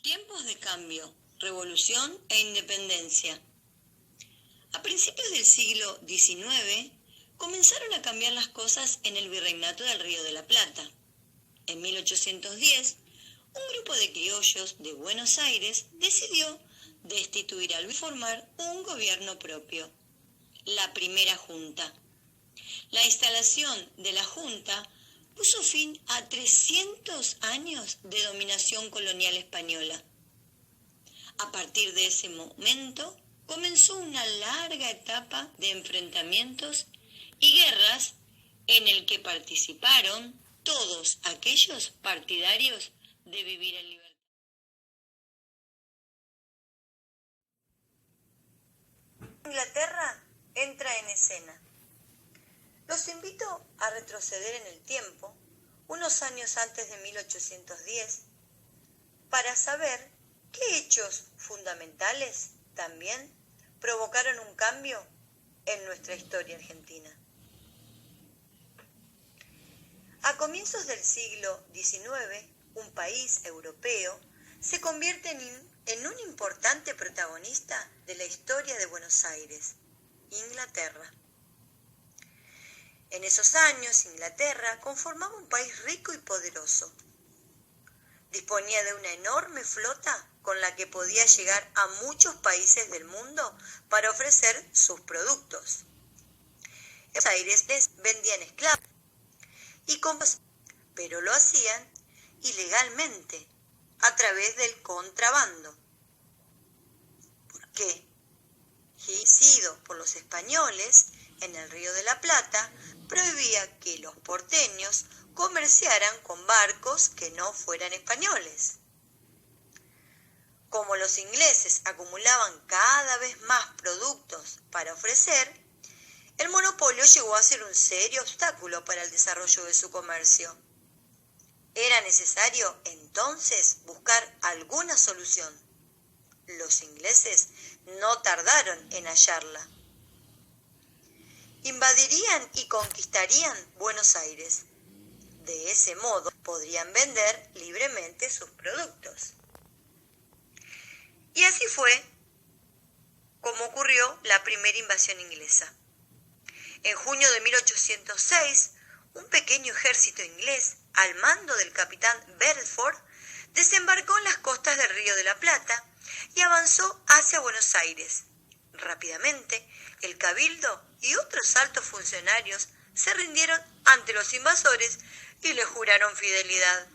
Tiempos de cambio, revolución e independencia. A principios del siglo XIX comenzaron a cambiar las cosas en el virreinato del Río de la Plata. En 1810, un grupo de criollos de Buenos Aires decidió destituir al y formar un gobierno propio, la Primera Junta. La instalación de la Junta puso fin a 300 años de dominación colonial española. A partir de ese momento comenzó una larga etapa de enfrentamientos y guerras en el que participaron todos aquellos partidarios de vivir en libertad. Inglaterra entra en escena. Los invito a retroceder en el tiempo, unos años antes de 1810, para saber qué hechos fundamentales también provocaron un cambio en nuestra historia argentina. A comienzos del siglo XIX, un país europeo se convierte en un importante protagonista de la historia de Buenos Aires, Inglaterra. En esos años, Inglaterra conformaba un país rico y poderoso. Disponía de una enorme flota con la que podía llegar a muchos países del mundo para ofrecer sus productos. En Buenos Aires les vendían esclavos y compras, pero lo hacían ilegalmente, a través del contrabando. ¿Por qué? Sido por los españoles en el Río de la Plata, prohibía que los porteños comerciaran con barcos que no fueran españoles. Como los ingleses acumulaban cada vez más productos para ofrecer, el monopolio llegó a ser un serio obstáculo para el desarrollo de su comercio. Era necesario entonces buscar alguna solución. Los ingleses no tardaron en hallarla. Invadirían y conquistarían Buenos Aires. De ese modo podrían vender libremente sus productos. Y así fue como ocurrió la primera invasión inglesa. En junio de 1806, un pequeño ejército inglés, al mando del capitán Bedford, desembarcó en las costas del Río de la Plata y avanzó hacia Buenos Aires. Rápidamente, el cabildo y otros altos funcionarios se rindieron ante los invasores y le juraron fidelidad.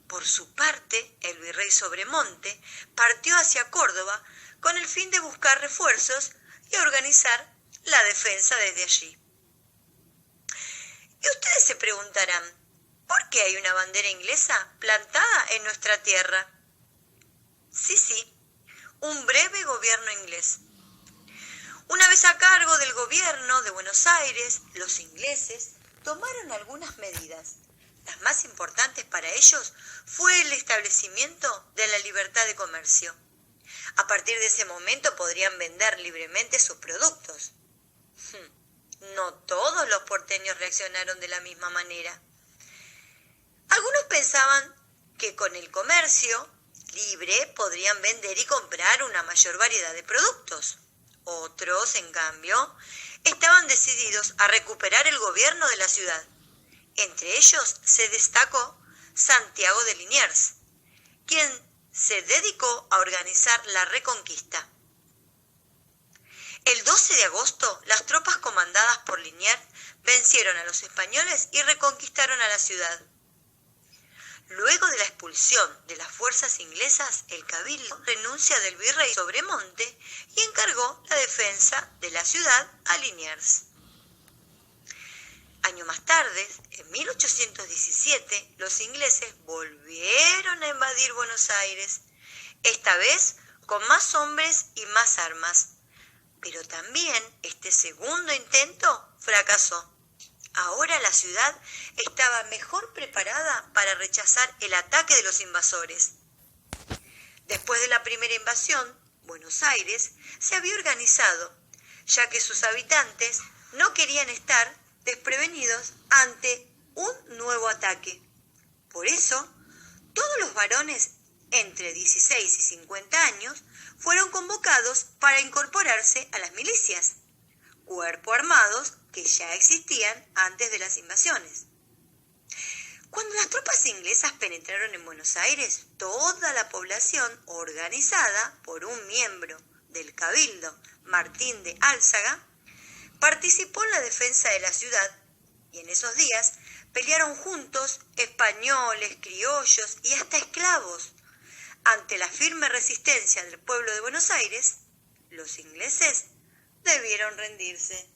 Por su parte, el virrey Sobremonte partió hacia Córdoba con el fin de buscar refuerzos y organizar la defensa desde allí. Y ustedes se preguntarán, ¿por qué hay una bandera inglesa plantada en nuestra tierra? Sí, un breve gobierno inglés. Una vez a cargo del gobierno de Buenos Aires, los ingleses tomaron algunas medidas. Las más importantes para ellos fue el establecimiento de la libertad de comercio. A partir de ese momento podrían vender libremente sus productos. No todos los porteños reaccionaron de la misma manera. Algunos pensaban que con el comercio libre podrían vender y comprar una mayor variedad de productos. Otros, en cambio, estaban decididos a recuperar el gobierno de la ciudad. Entre ellos se destacó Santiago de Liniers, quien se dedicó a organizar la reconquista. El 12 de agosto, las tropas comandadas por Liniers vencieron a los españoles y reconquistaron a la ciudad. Luego de la expulsión de las fuerzas inglesas, el cabildo renuncia del virrey Sobremonte y encargó la defensa de la ciudad a Liniers. Año más tarde, en 1817, los ingleses volvieron a invadir Buenos Aires, esta vez con más hombres y más armas. Pero también este segundo intento fracasó. Ahora la ciudad estaba mejor preparada para rechazar el ataque de los invasores. Después de la primera invasión, Buenos Aires se había organizado, ya que sus habitantes no querían estar desprevenidos ante un nuevo ataque. Por eso, todos los varones entre 16 y 50 años, fueron convocados para incorporarse a las milicias, cuerpos armados que ya existían antes de las invasiones. Cuando las tropas inglesas penetraron en Buenos Aires, toda la población, organizada por un miembro del Cabildo, Martín de Álzaga, participó en la defensa de la ciudad y en esos días pelearon juntos españoles, criollos y hasta esclavos. Ante la firme resistencia del pueblo de Buenos Aires, los ingleses debieron rendirse.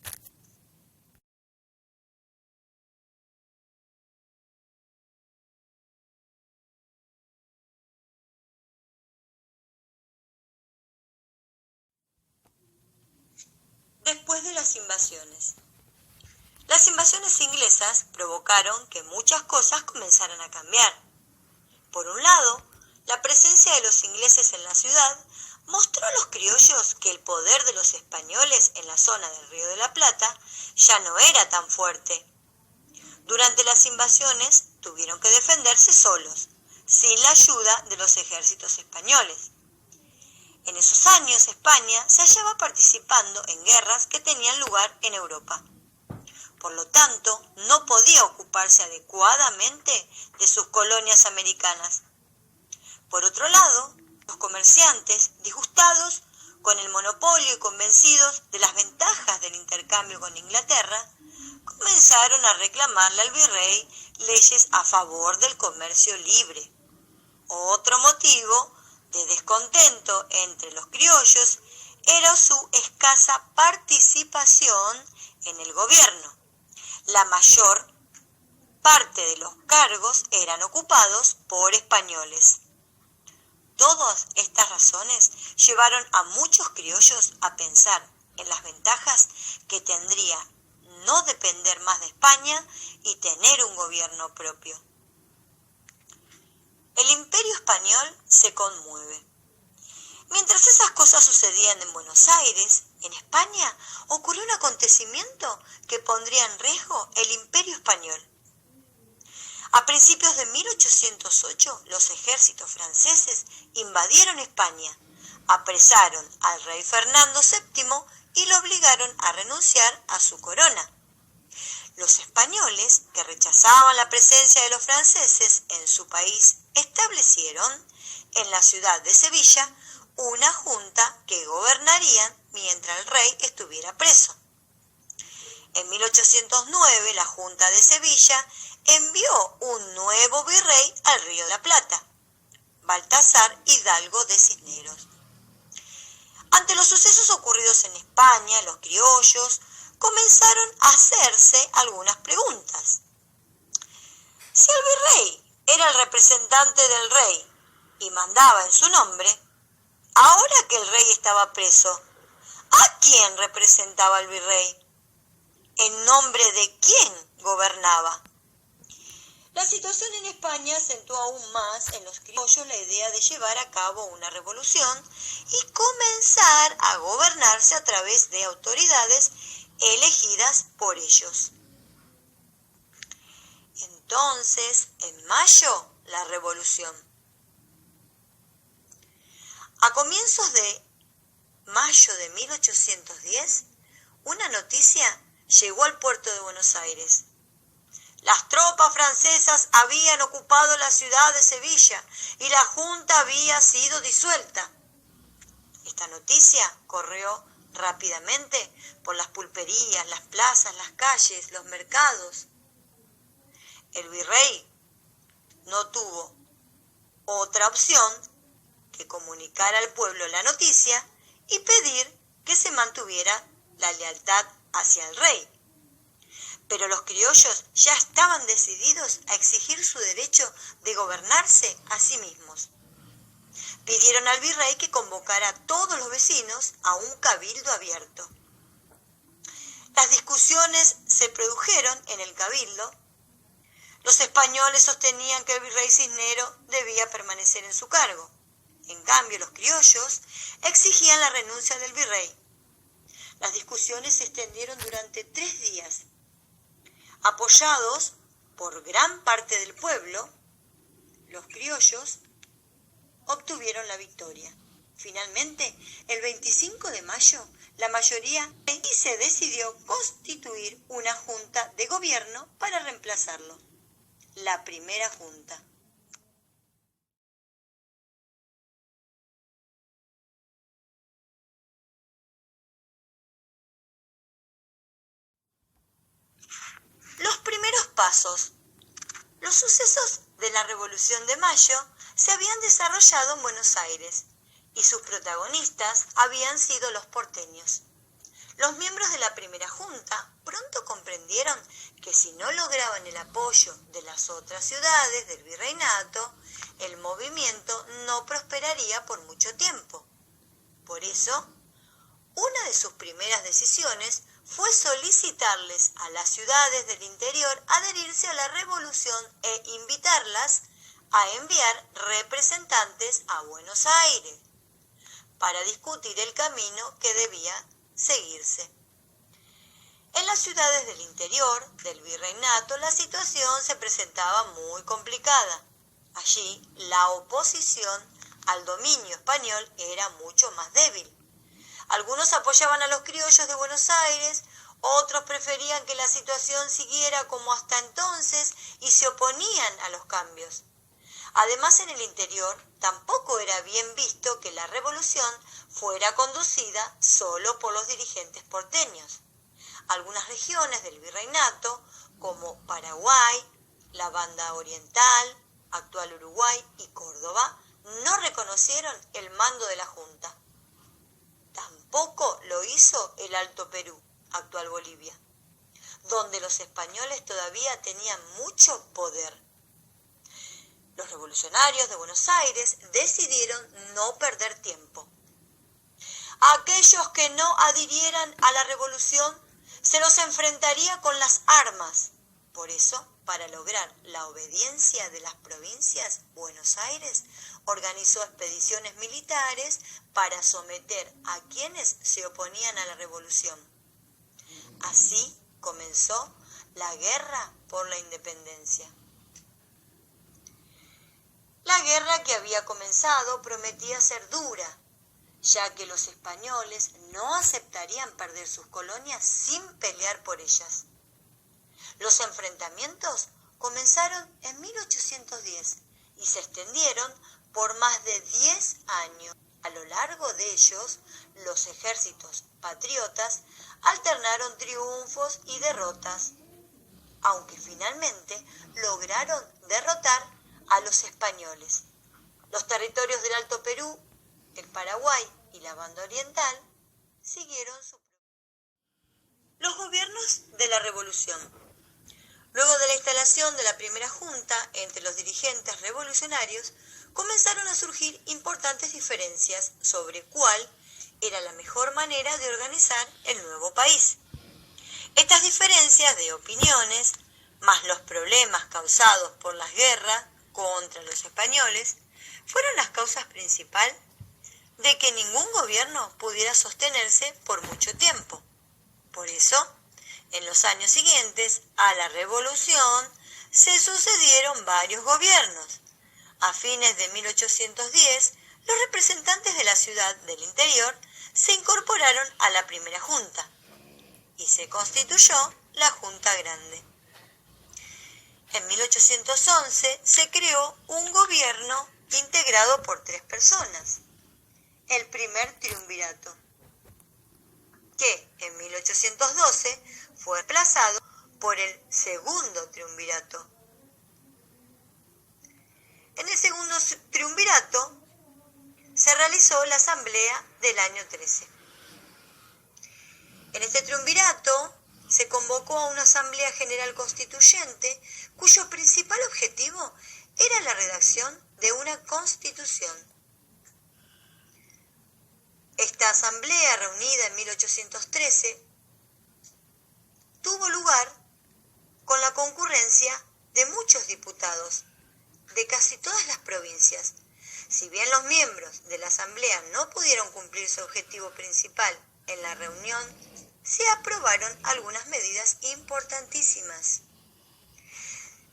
Después de las invasiones. Las invasiones inglesas provocaron que muchas cosas comenzaran a cambiar. Por un lado, la presencia de los ingleses en la ciudad mostró a los criollos que el poder de los españoles en la zona del Río de la Plata ya no era tan fuerte. Durante las invasiones tuvieron que defenderse solos, sin la ayuda de los ejércitos españoles. En esos años España se hallaba participando en guerras que tenían lugar en Europa. Por lo tanto, no podía ocuparse adecuadamente de sus colonias americanas. Por otro lado, los comerciantes, disgustados con el monopolio y convencidos de las ventajas del intercambio con Inglaterra, comenzaron a reclamarle al virrey leyes a favor del comercio libre. Otro motivo de descontento entre los criollos era su escasa participación en el gobierno. La mayor parte de los cargos eran ocupados por españoles. Todas estas razones llevaron a muchos criollos a pensar en las ventajas que tendría no depender más de España y tener un gobierno propio. El Imperio Español se conmueve. Mientras esas cosas sucedían en Buenos Aires, en España, ocurrió un acontecimiento que pondría en riesgo el Imperio Español. A principios de 1808, los ejércitos franceses invadieron España, apresaron al rey Fernando VII y lo obligaron a renunciar a su corona. Los españoles, que rechazaban la presencia de los franceses en su país, establecieron en la ciudad de Sevilla una junta que gobernaría mientras el rey estuviera preso. En 1809, la Junta de Sevilla envió un nuevo virrey al Río de la Plata, Baltasar Hidalgo de Cisneros. Ante los sucesos ocurridos en España, los criollos comenzaron a hacerse algunas preguntas. Si el virrey era el representante del rey y mandaba en su nombre, ahora que el rey estaba preso, ¿a quién representaba el virrey? ¿En nombre de quién gobernaba? La situación en España acentuó aún más en los criollos la idea de llevar a cabo una revolución y comenzar a gobernarse a través de autoridades elegidas por ellos. Entonces, en mayo, la revolución. A comienzos de mayo de 1810, una noticia llegó al puerto de Buenos Aires. Las tropas francesas habían ocupado la ciudad de Sevilla y la Junta había sido disuelta. Esta noticia corrió rápidamente por las pulperías, las plazas, las calles, los mercados. El virrey no tuvo otra opción que comunicar al pueblo la noticia y pedir que se mantuviera la lealtad hacia el rey. Pero los criollos ya estaban decididos a exigir su derecho de gobernarse a sí mismos. Pidieron al virrey que convocara a todos los vecinos a un cabildo abierto. Las discusiones se produjeron en el cabildo. Los españoles sostenían que el virrey Cisneros debía permanecer en su cargo. En cambio, los criollos exigían la renuncia del virrey. Las discusiones se extendieron durante 3 días. Apoyados por gran parte del pueblo, los criollos obtuvieron la victoria. Finalmente, el 25 de mayo, la mayoría y se decidió constituir una junta de gobierno para reemplazarlo. La primera junta. Los primeros pasos. Los sucesos de la Revolución de Mayo se habían desarrollado en Buenos Aires y sus protagonistas habían sido los porteños. Los miembros de la primera junta pronto comprendieron que si no lograban el apoyo de las otras ciudades del virreinato, el movimiento no prosperaría por mucho tiempo. Por eso, una de sus primeras decisiones fue solicitarles a las ciudades del interior adherirse a la revolución e invitarlas a enviar representantes a Buenos Aires para discutir el camino que debía seguirse. En las ciudades del interior del virreinato la situación se presentaba muy complicada. Allí la oposición al dominio español era mucho más débil. Algunos apoyaban a los criollos de Buenos Aires, otros preferían que la situación siguiera como hasta entonces y se oponían a los cambios. Además, en el interior tampoco era bien visto que la revolución fuera conducida solo por los dirigentes porteños. Algunas regiones del virreinato, como Paraguay, la Banda Oriental, actual Uruguay y Córdoba, no reconocieron el mando de la Junta. Tampoco lo hizo el Alto Perú, actual Bolivia, donde los españoles todavía tenían mucho poder. Los revolucionarios de Buenos Aires decidieron no perder tiempo. A aquellos que no adhirieran a la revolución se los enfrentaría con las armas. Por eso, para lograr la obediencia de las provincias, Buenos Aires organizó expediciones militares para someter a quienes se oponían a la revolución. Así comenzó la guerra por la independencia. La guerra que había comenzado prometía ser dura, ya que los españoles no aceptarían perder sus colonias sin pelear por ellas. Los enfrentamientos comenzaron en 1810 y se extendieron por más de 10 años. A lo largo de ellos, los ejércitos patriotas alternaron triunfos y derrotas, aunque finalmente lograron derrotar a los españoles. Los territorios del Alto Perú, el Paraguay y la Banda Oriental siguieron su... Los gobiernos de la Revolución. Luego de la instalación de la primera junta entre los dirigentes revolucionarios, comenzaron a surgir importantes diferencias sobre cuál era la mejor manera de organizar el nuevo país. Estas diferencias de opiniones, más los problemas causados por las guerras contra los españoles, fueron las causas principales de que ningún gobierno pudiera sostenerse por mucho tiempo. Por eso, en los años siguientes a la revolución se sucedieron varios gobiernos. A fines de 1810, los representantes de la ciudad del interior se incorporaron a la primera junta y se constituyó la Junta Grande. En 1811 se creó un gobierno integrado por 3 personas, el primer triunvirato, que en 1812 fue reemplazado por el segundo triunvirato. En el segundo triunvirato se realizó la asamblea del año 13. En este triunvirato se convocó a una asamblea general constituyente cuyo principal objetivo era la redacción de una constitución. Esta asamblea, reunida en 1813, tuvo lugar con la concurrencia de muchos diputados de casi todas las provincias. Si bien los miembros de la asamblea no pudieron cumplir su objetivo principal en la reunión, se aprobaron algunas medidas importantísimas.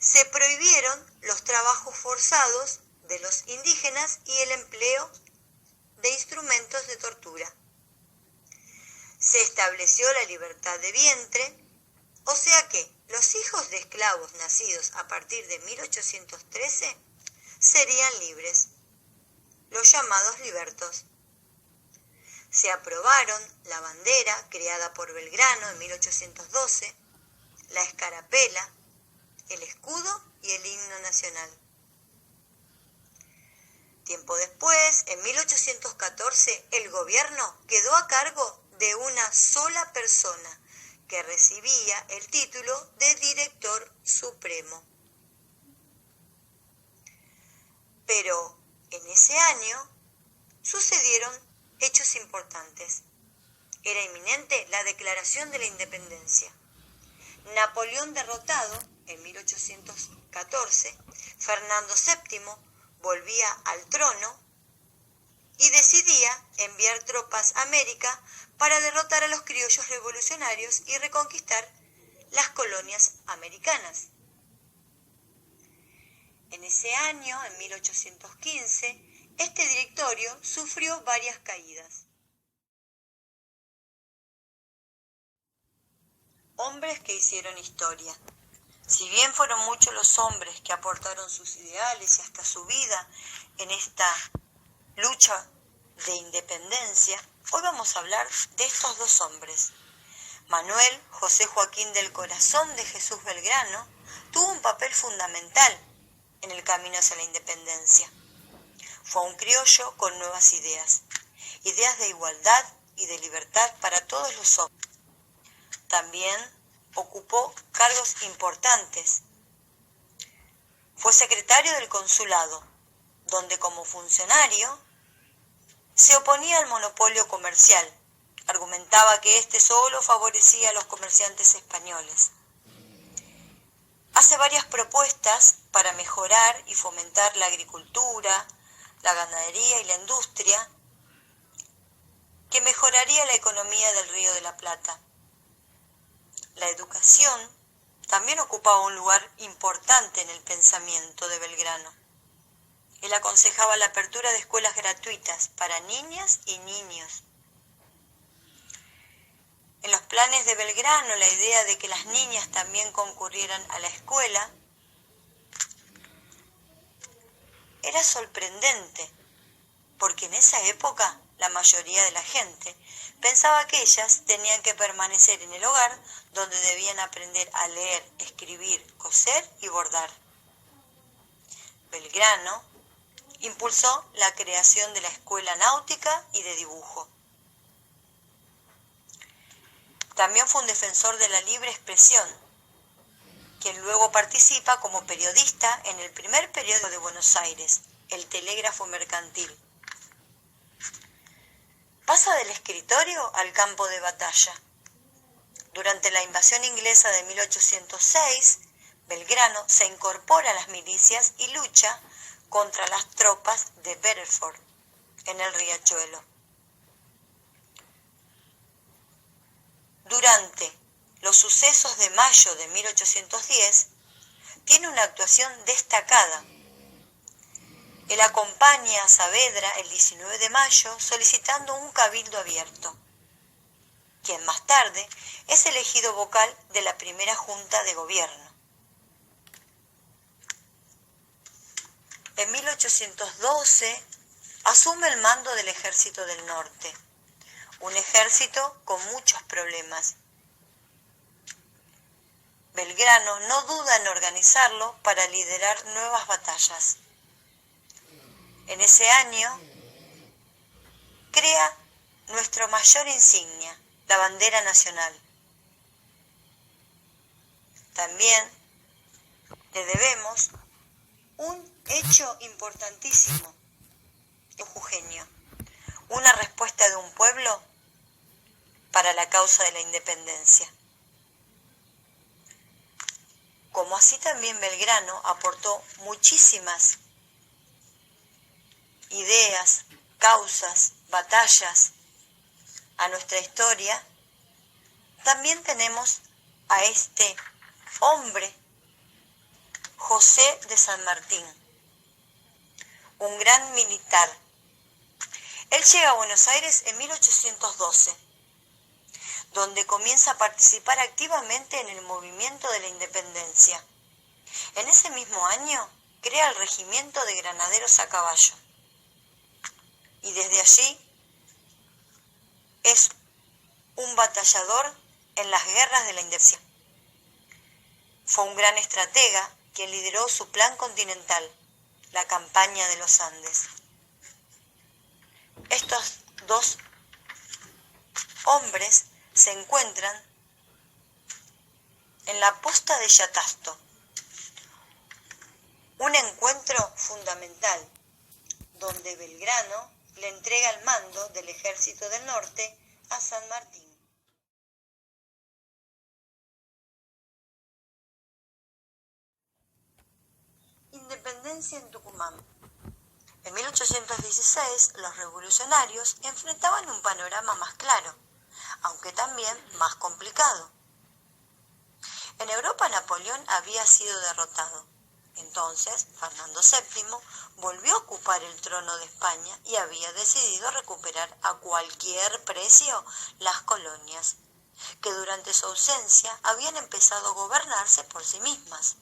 Se prohibieron los trabajos forzados de los indígenas y el empleo de instrumentos de tortura. Se estableció la libertad de vientre, o sea que los hijos de esclavos nacidos a partir de 1813 serían libres, los llamados libertos. Se aprobaron la bandera creada por Belgrano en 1812, la escarapela, el escudo y el himno nacional. Tiempo después, en 1814, el gobierno quedó a cargo de una sola persona que recibía el título de director supremo. Pero en ese año sucedieron hechos importantes. Era inminente la declaración de la independencia. Napoleón derrotado en 1814, Fernando VII volvía al trono y decidía enviar tropas a América para derrotar a los criollos revolucionarios y reconquistar las colonias americanas. En ese año, en 1815, este directorio sufrió varias caídas. Hombres que hicieron historia. Si bien fueron muchos los hombres que aportaron sus ideales y hasta su vida en esta lucha de independencia, hoy vamos a hablar de estos dos hombres. Manuel José Joaquín del Corazón de Jesús Belgrano tuvo un papel fundamental en el camino hacia la independencia. Fue un criollo con nuevas ideas de igualdad y de libertad para todos los hombres. También ocupó cargos importantes. Fue secretario del consulado, donde como funcionario se oponía al monopolio comercial. Argumentaba que este solo favorecía a los comerciantes españoles. Hace varias propuestas para mejorar y fomentar la agricultura, la ganadería y la industria, que mejoraría la economía del Río de la Plata. La educación también ocupaba un lugar importante en el pensamiento de Belgrano. Él aconsejaba la apertura de escuelas gratuitas para niñas y niños. En los planes de Belgrano, la idea de que las niñas también concurrieran a la escuela era sorprendente, porque en esa época la mayoría de la gente pensaba que ellas tenían que permanecer en el hogar, donde debían aprender a leer, escribir, coser y bordar. Belgrano impulsó la creación de la Escuela Náutica y de Dibujo. También fue un defensor de la libre expresión, quien luego participa como periodista en el primer periódico de Buenos Aires, el Telégrafo Mercantil. Pasa del escritorio al campo de batalla. Durante la invasión inglesa de 1806, Belgrano se incorpora a las milicias y lucha contra las tropas de Bedford en el Riachuelo. Durante los sucesos de mayo de 1810, tiene una actuación destacada. Él acompaña a Saavedra el 19 de mayo solicitando un cabildo abierto, quien más tarde es elegido vocal de la primera Junta de Gobierno. En 1812 asume el mando del Ejército del Norte, un ejército con muchos problemas. Belgrano no duda en organizarlo para liderar nuevas batallas. En ese año crea nuestra mayor insignia, la bandera nacional. También le debemos un hecho importantísimo, el jujeño, una respuesta de un pueblo para la causa de la independencia. Como así también Belgrano aportó muchísimas ideas, causas, batallas a nuestra historia, también tenemos a este hombre, José de San Martín, un gran militar. Él llega a Buenos Aires en 1812, donde comienza a participar activamente en el movimiento de la independencia. En ese mismo año crea el Regimiento de Granaderos a Caballo y desde allí es un batallador en las guerras de la independencia. Fue un gran estratega quien lideró su plan continental, la campaña de los Andes. Estos dos hombres se encuentran en la posta de Yatasto, un encuentro fundamental donde Belgrano le entrega el mando del Ejército del Norte a San Martín. Independencia en Tucumán. En 1816 los revolucionarios enfrentaban un panorama más claro, aunque también más complicado. En Europa Napoleón había sido derrotado. Entonces Fernando VII volvió a ocupar el trono de España y había decidido recuperar a cualquier precio las colonias, que durante su ausencia habían empezado a gobernarse por sí mismas.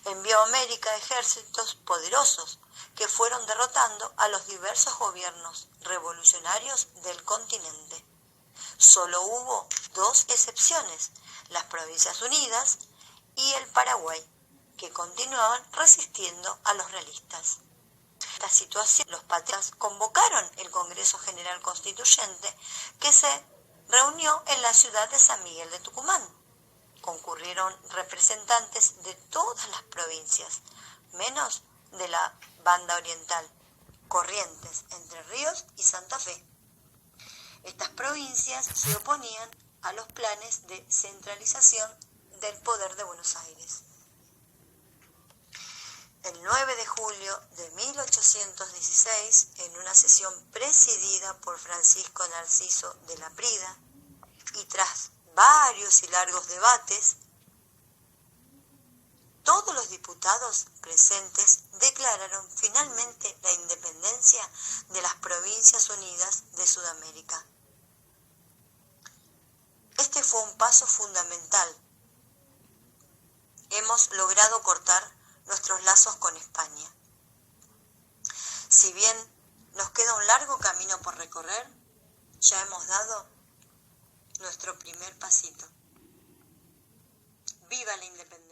Envió a América ejércitos poderosos que fueron derrotando a los diversos gobiernos revolucionarios del continente. Solo hubo dos excepciones, las Provincias Unidas y el Paraguay, que continuaban resistiendo a los realistas. En esta situación, los patriotas convocaron el Congreso General Constituyente, que se reunió en la ciudad de San Miguel de Tucumán. Concurrieron representantes de todas las provincias, menos de la banda oriental, Corrientes, Entre Ríos y Santa Fe. Estas provincias se oponían a los planes de centralización del poder de Buenos Aires. El 9 de julio de 1816, en una sesión presidida por Francisco Narciso de Laprida, y tras varios y largos debates, todos los diputados presentes declararon finalmente la independencia de las Provincias Unidas de Sudamérica. Este fue un paso fundamental. Hemos logrado cortar nuestros lazos con España. Si bien nos queda un largo camino por recorrer, ya hemos dado nuestro primer pasito. ¡Viva la independencia!